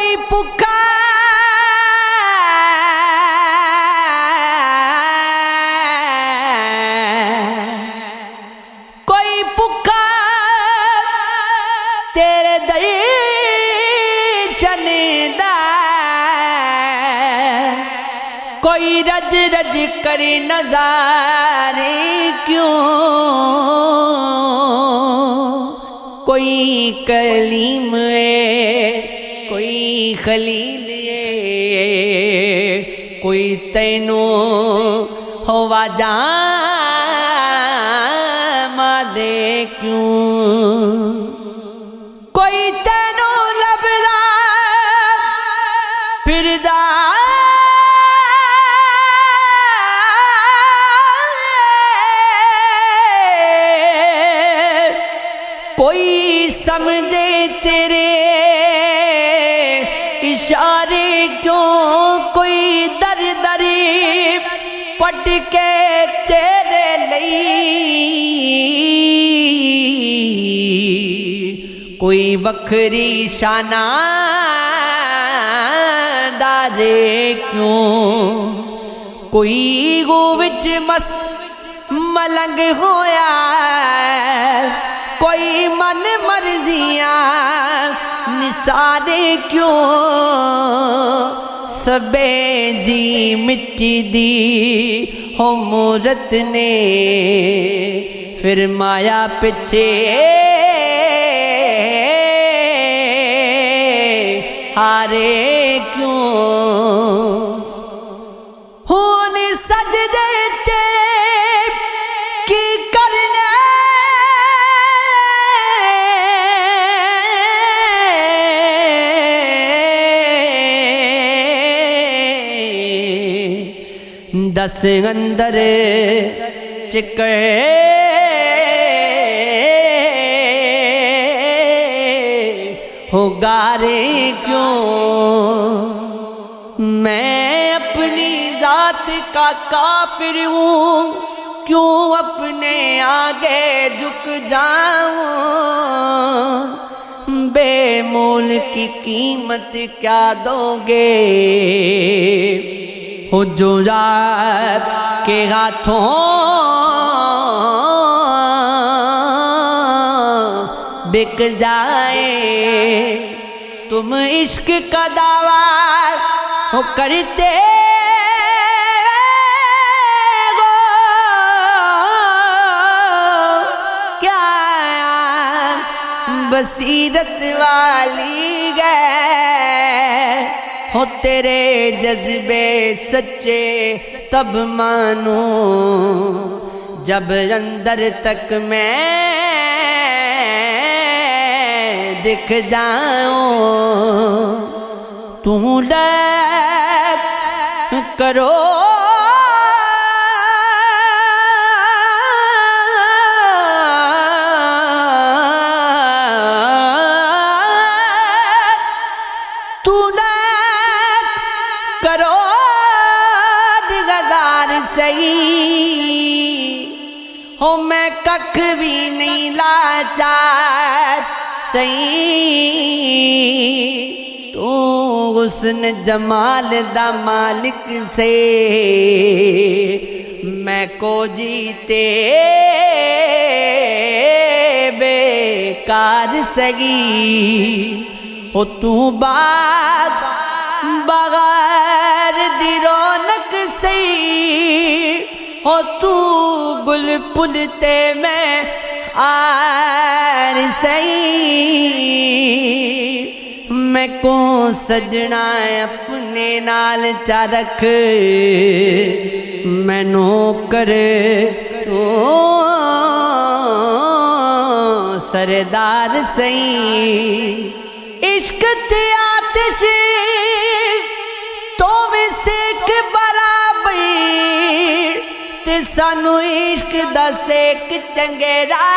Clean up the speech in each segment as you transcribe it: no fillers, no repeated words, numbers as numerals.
कोई भुखा कोई भुखा तेरे दर्शन दा, कोई रज रज करे नजारे क्यों, कोई कलीम कोई खलील कोई तैनू हवा जा मारे क्यों, कोई तैनू लभदा फिरदा कोई समझे तेरे इशारे क्यों, कोई दर दरी पट के तेरे लिए, कोई वखरी शाना दारे क्यों, कोई गो विच मस्त मलंग होया, कोई मन मर्जियां निसारे क्यों, सबे जी मिट्टी दी हो मूरत ने, फिर माया पिछे हारे क्यों, हुन सजदे की करने दस अंदर चिकड़ हो गारे क्यों, मैं अपनी जात का काफिर हूँ, क्यों अपने आगे झुक जाऊं, बेमोल की कीमत क्या दोगे, हो जो रात के हाथों बिक जाए, तुम इश्क का दावा हो करते हो, क्या बसीरत वाली गए हो, तेरे जज्बे सच्चे तब मानो, जब अंदर तक मैं दिख जाऊं, तू डर करो सही हो, मैं कख भी नहीं लाचार सही, तू हुस्न जमाल दा मालिक से मैं को जीते बेकार सही, हो तू बाग बगैर दी रौनक सही, हो तू गुल पुलते में आर सही, मैं को सजना अपने नाल चा रख, मैं नौकर तू सरदार सही, इश्क ते आतिश तो में सेक बराबर, ते सानू इश्क दा सेक चंगेरा,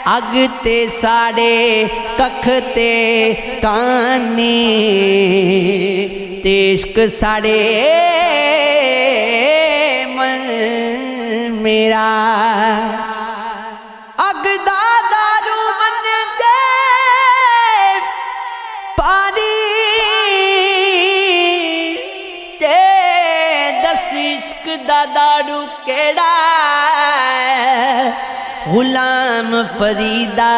अग ते साड़े कख ते काने, ते इश्क साड़े मन मेरा, अग दा दारू मन के इश्क दा दारू केड़ा गुलाम फरीदा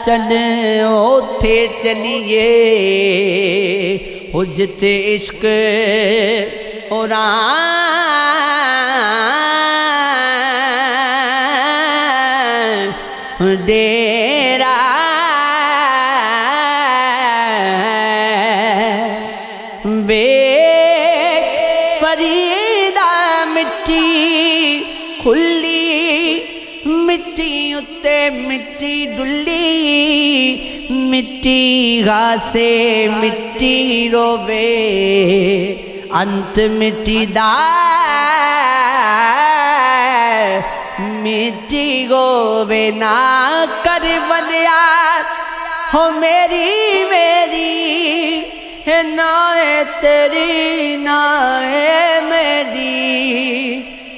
चल ओथे चलिए जिथे इश्क और डेरा वे फरीदा मिट्टी खुली मिट्टी उत्ते मिट्टी डुली मिट्टी गासे मिट्टी रोवे अंत मिट्टी दा मिट्टी गोवे ना कर बनिया हो मेरी है नाए तेरी नाए मेरी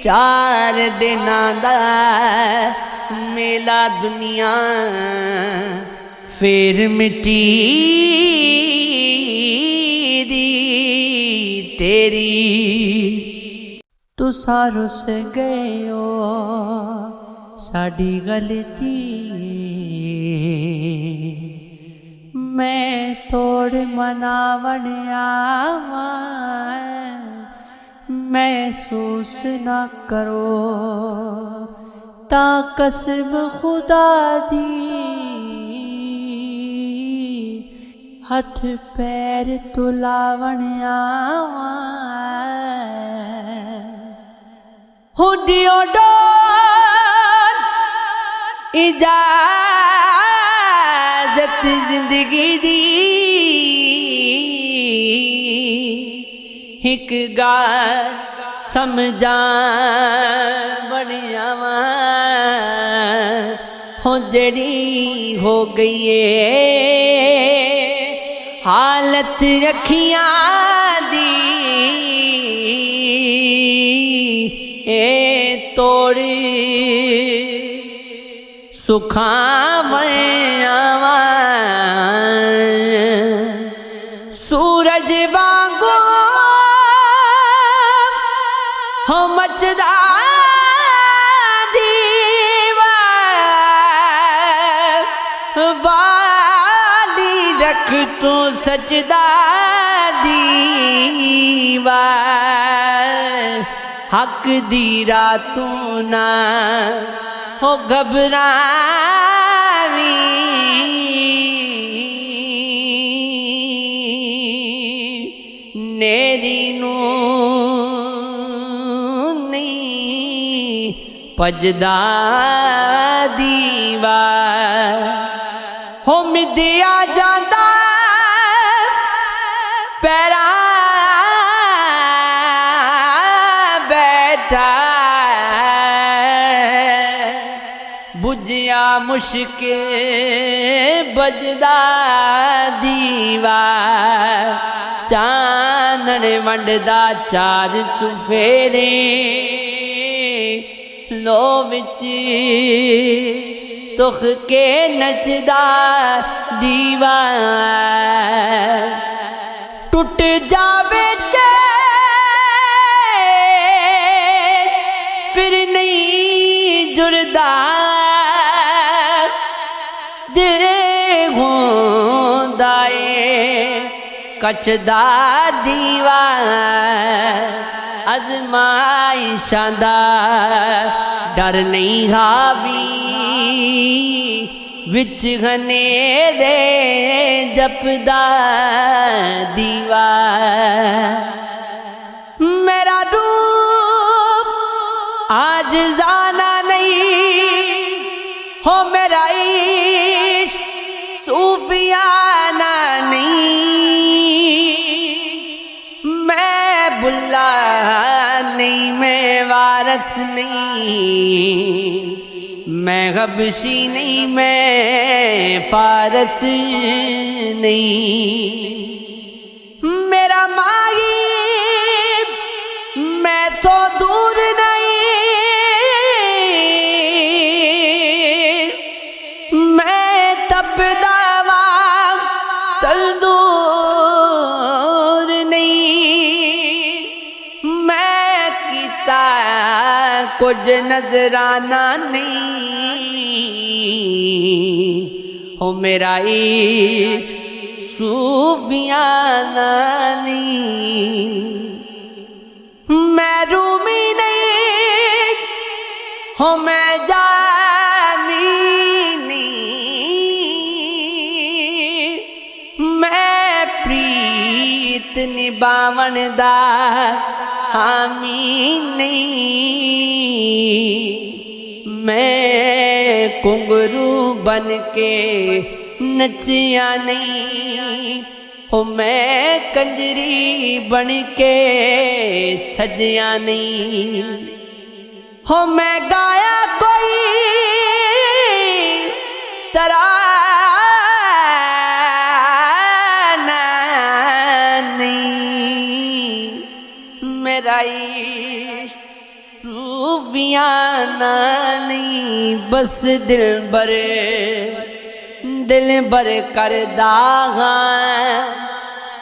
चार दिना दा मेला दुनिया फिर मिट्टी दी तेरी तू सारो से गयो साड़ी गलती मैं तोड़ मनावन आवा महसूस ना करो ता कसम खुदा दी हथ पैर तुलावन आवा हुडियो डोल इजाजत जिंदगी दी एक गाल समझा बढ़ियावा हो जड़ी हो गई है हालत अखियां दी ए तोड़ी सुखावयावा सूरज वांगू हो मचदा दीवा बाली रख तू सजदा दीवा हक दी रातों ना हो घबरावी नेरी नू नहीं पजदा दीवा हो मिदिया जांदा पैरा बुझिया मुश्किल बजदा दीवा चानण वंडदा चार चुफेरे लो विच तुख के नचदा दीवा टूट जावे फिर नहीं जुड़दा कचदा दीवा अजमाइशां दा डर नहीं हावी विच घनेरे जपदा दीवा मेरा रूप आज जाना नहीं हो मेरा इश्क सूफियाना नहीं मैं बुल्ला नहीं मैं वारस नहीं मैं हबशी नहीं मैं फारस नहीं मेरा माही मैं तो दूर नहीं मैं तपदा तंदूर नहीं मैं की कुछ नजराना नहीं हो मेरा इश्क सूफियाना नहीं। मैं रूमी नहीं हो मैं जानी नहीं, मैं प्रीत निभावन दा हामी नहीं। मैं घुंघरू बन के नचिया नहीं हो मैं कंजरी बन के सजिया नहीं। हो मैं गाया कोई तराना नहीं, मेरा इश्क सूफियाना नहीं। बस दिल भर कर दागा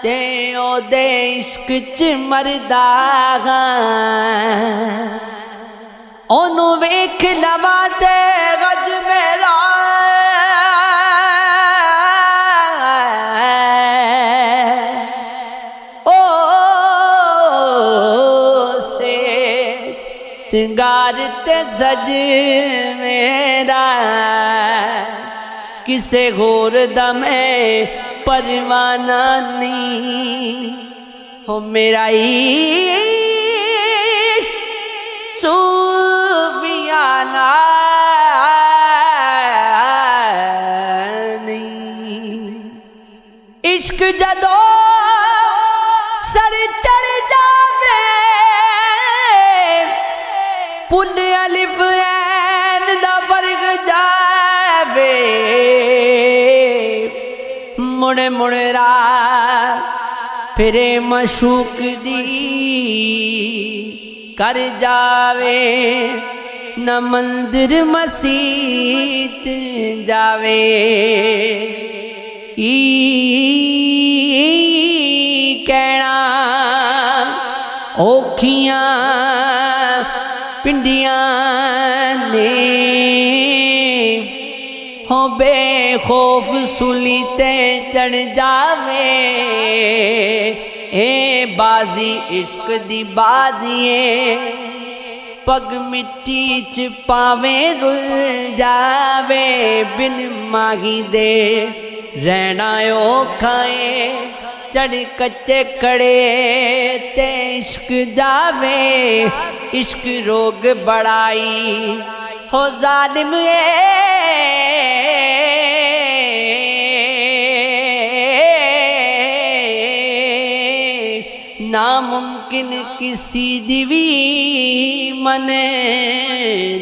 ते ओदे इश्क च मरदागा। ओनू वेख लवा ते गज मेरा ओ से सिंगार ते सज मेरा, किसे होर दा मैं परवाना नहीं हो मेरा इश्क सूफियाना नहीं। इश्क जदो सर चढ़ जावे पुन अलिफ ऐन दा फर्क जावे, मुड़े मुड़े राह फिरे मशूक दी कर जावे, न मंदिर मसीत जावे। की कहना औखियां पिंडियां ने हो बेखौफ सूली ते चढ़ जावे। ए बाजी इश्क दी बाजीए पग मिट्टी च पावे रुल जावे। बिन मागी दे रहना औखाए चढ़ कच्चे कड़े ते इश्क जावे। इश्क रोग बड़ाई हो जालिम नामुमकिन किसी दिवी मन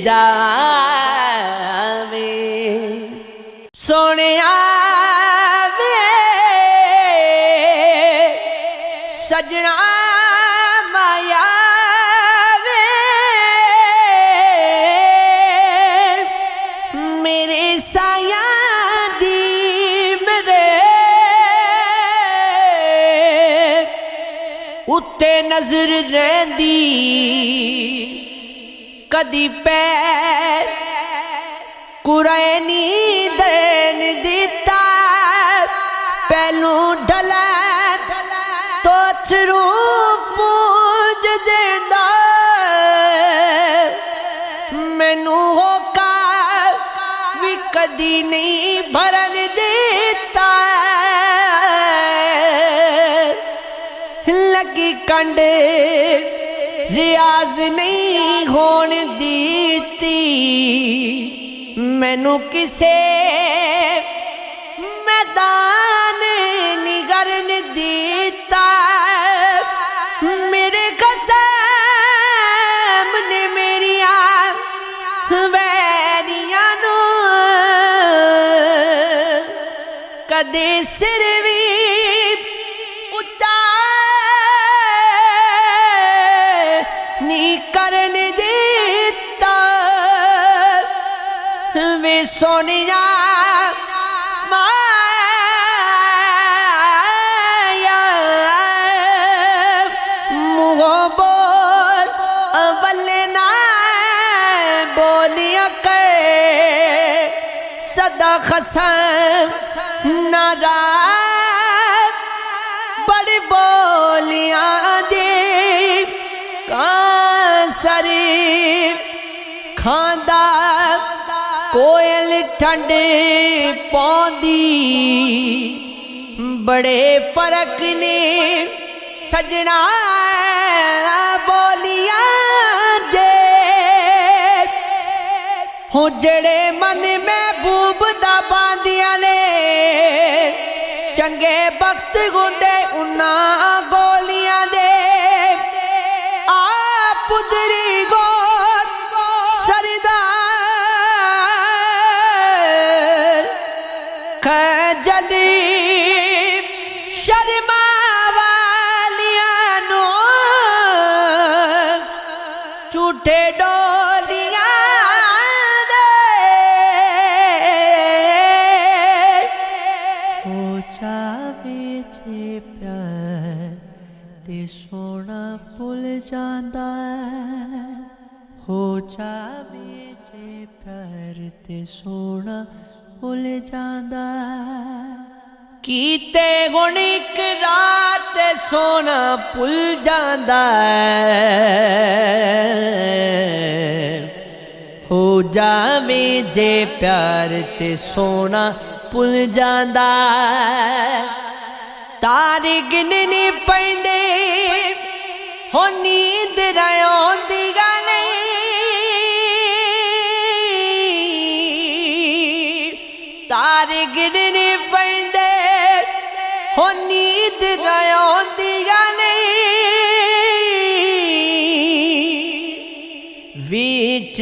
जावे। सोने आवे सजना माया वे मेरे साया दी मेरे उत्ते नजर रहंदी कदी पैर कुरैनी देन दिता पहलू ढला तो अथरू पूज देंदा मैनू होका भी कदी नहीं भरन देता। लगी कंड रियाज नहीं होन दीती मैनू किसे मैदान निगरन दीता। मेरे कसम ने मेरिया वैरिया नू कदे सिर भी उच्चा नी करन देता। वे सोनिया माया मुँह बोल अवल ना खसम नाराज बड़ी बोलियां दे कांसरी खांदा कोयल ठंडे पौंदी बड़े फर्क ने सजना बोलियां दे हो जड़े मन महबूब दा बांदियां ने चंगे वक्त गुंदे उन्ना गोलियां दे आ पुदरी गोर सरदार खजली शर्मा वालियां नो झूठे डोलियां सोना भुल जांदा हो जावे जे प्यार ते सोना भुल जांदा कीते गुण इकरार ते सोना भुल जांदा हो जावे जे प्यार ते सोना भुल जांदा तारे गिनने पैंदे हो नींद आउंदी नहीं तारे गिनने पैंदे हो नींद आउंदी नहीं विच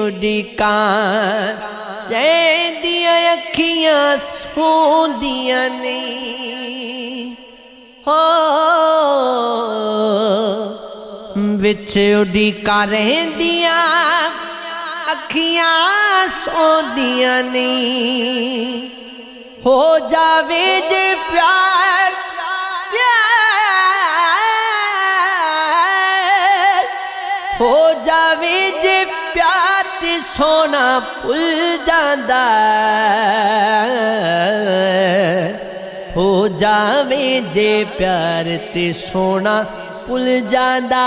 उड़िकां रहंदियां अखियां सोंदियां नहीं हो विच उड़िका रहंदियां अखियां सोंदियां नहीं हो जावे जे प्यार प्यार हो जावे जे प्यार ते सोना भुल जांदा हो जावे जे प्यार ते सोना भुल जांदा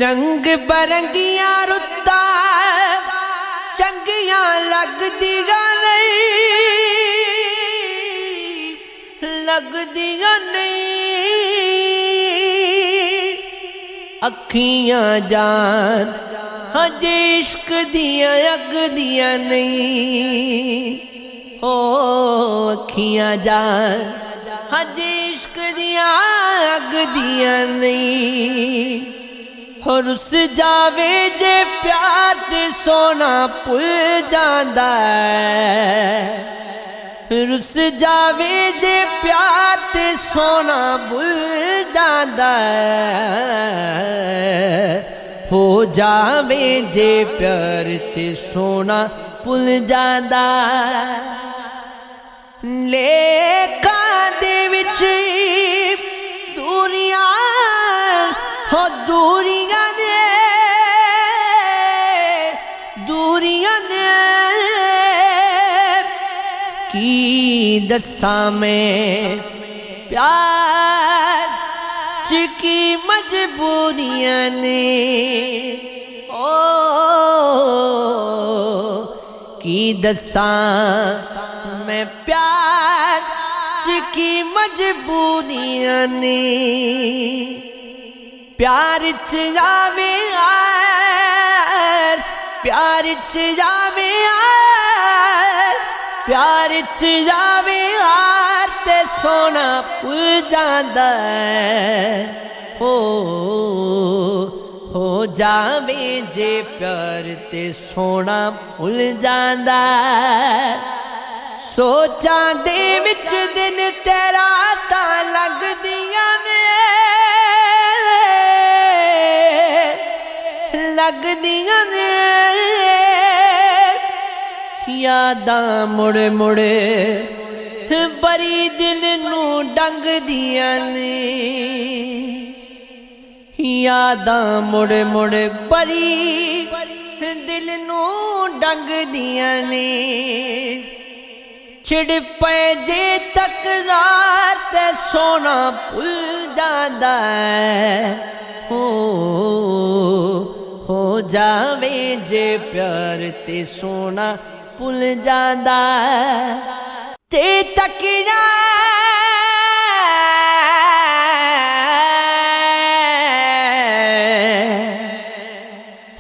रंग बरंगियां रुत्ता चंगियां लगदियां नहीं अखियां जान हजे इश्क दियां अगदियां नहीं हो अखियां जान हजे इश्क दियां अगदियां नहीं हो रुस जावे जे प्यार ते सोना भुल जांदा रुस जावे जे प्यार ते सोना भुल जांदा हो जावे जे प्यार ते सोना भुल जांदा लेखां दे विच दूरियां हो दूरियां ने की दस्सां मैं प्यार च की मजबूरियां ने ओ की दस्सां मैं प्यार च की मजबूरियां ने प्यार च जावे यार प्यार च जावे यार प्यार च जावे यार ते सोना भुल जांदा हो जावे जे प्यार ते सोना भुल जांदा सोचां दे विच दिन तेरा तां लगदियां ने यादां मुड़ मुड़ बरी दिल नूं डंगदियां ने यादां मुड़ मुड़ बरी दिल नू डंग दियां ने छिड़ पे जे तकरार ते सोना भुल जांदा हो जावे जे प्यार ते सोना भुल जांदा ते तकिया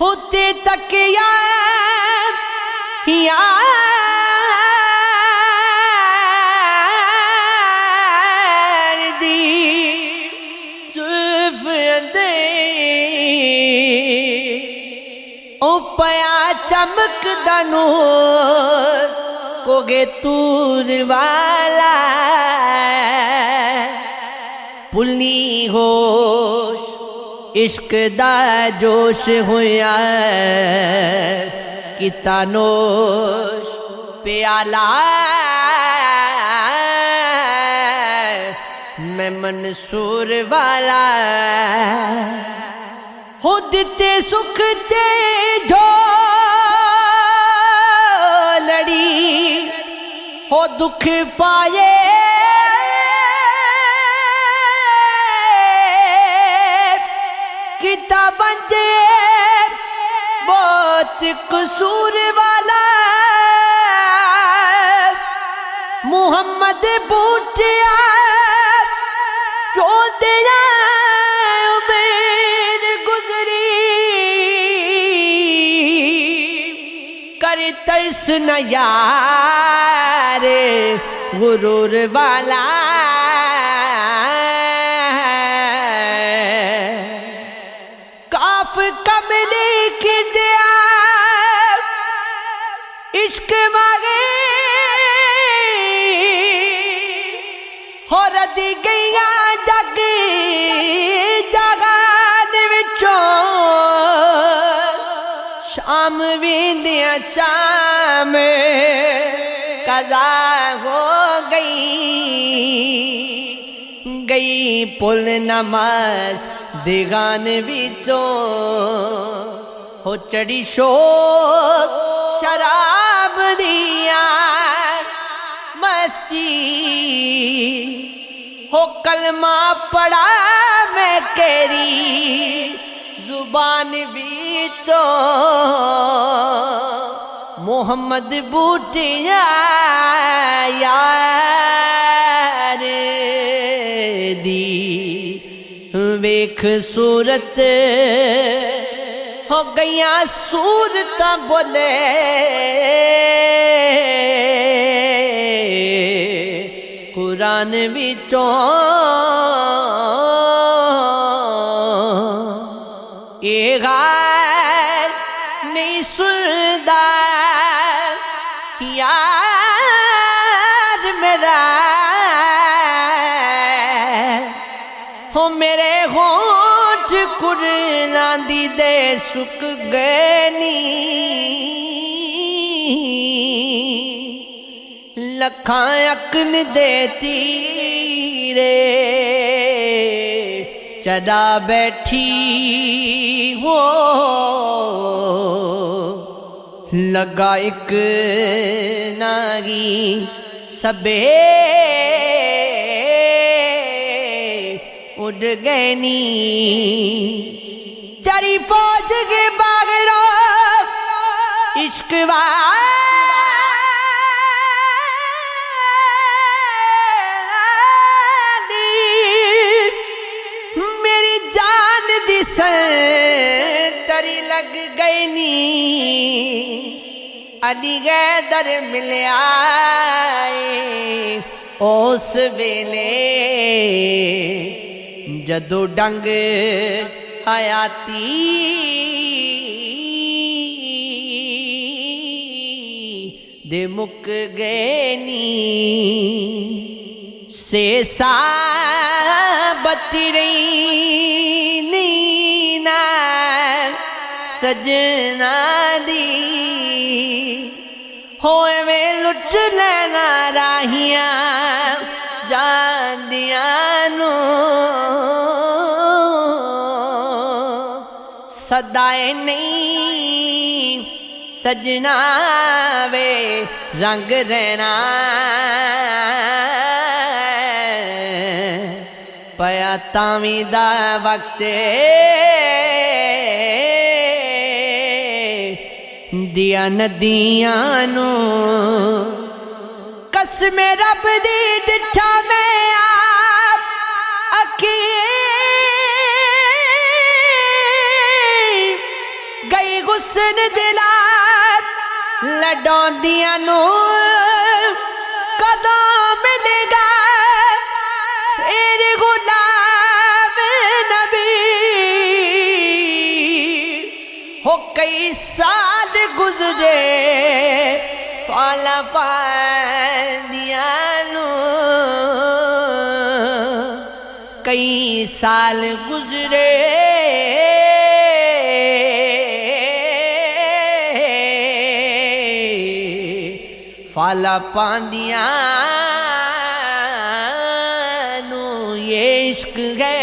होते तकिया यार दी जुल्फ दे ओ पया चमकदा नूर कोगे तूर वाला पुलनी होश इश्क दा जोश होया किता नोश प्याला मैं मंसूर वाला हो दिते सुख ते जो लड़ी हो दुख पाए किता बंजे बहुत कसूर वाला मुहम्मद बूटिया जो दिया उम्र गुजरी कर तरस न यार गुरूर वाला कमली की दिया इश्क मांगे हो रदी गईया जग जगान विचों शाम विंदिया शाम कज़ा हो गई पुल नमाज दिगान विचों हो चढ़ी शोक शराब दिया मस्ती हो कलमा पड़ा मैं केरी जुबान विचों मोहम्मद बूटिया यार दी वेख सूरत हो गईया सूरत बोले कुरान विचों ये गाल नहीं सुनदा यार मेरा हो मेरे होठ कुरलांदी दे सुक गए नी लखां अकल दे तीरे चढ़ा बैठी हो लगा एक नागी सबे उड़ गए नी चरी फौज के बागरो इश्क वाली मेरी जान दी तरी लग गई नी अली गैदर मिलिया उस वेले जदों डंग हयाती दे मुक गए नी से साबती रही नीना सजना दी होए वे लुट लेना राहिया जांदिया नो सदाए नहीं सजना वे रंग रहना पया तावी दा वक्त दिया नदियां नू कसमे रब दी डिठा मैं आप अखी गई गुस्सन दिला लडौंदियां नू कदों मिलेगा फिर गुलाम नबी हो कई साल गुजरे फाला पादियां नू कई साल गुजरे फाला पांदियां नू ये इश्क है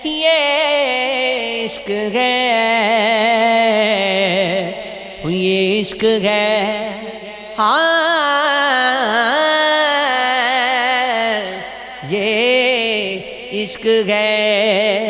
ये इश्क है ये इश्क है हाँ ये इश्क है।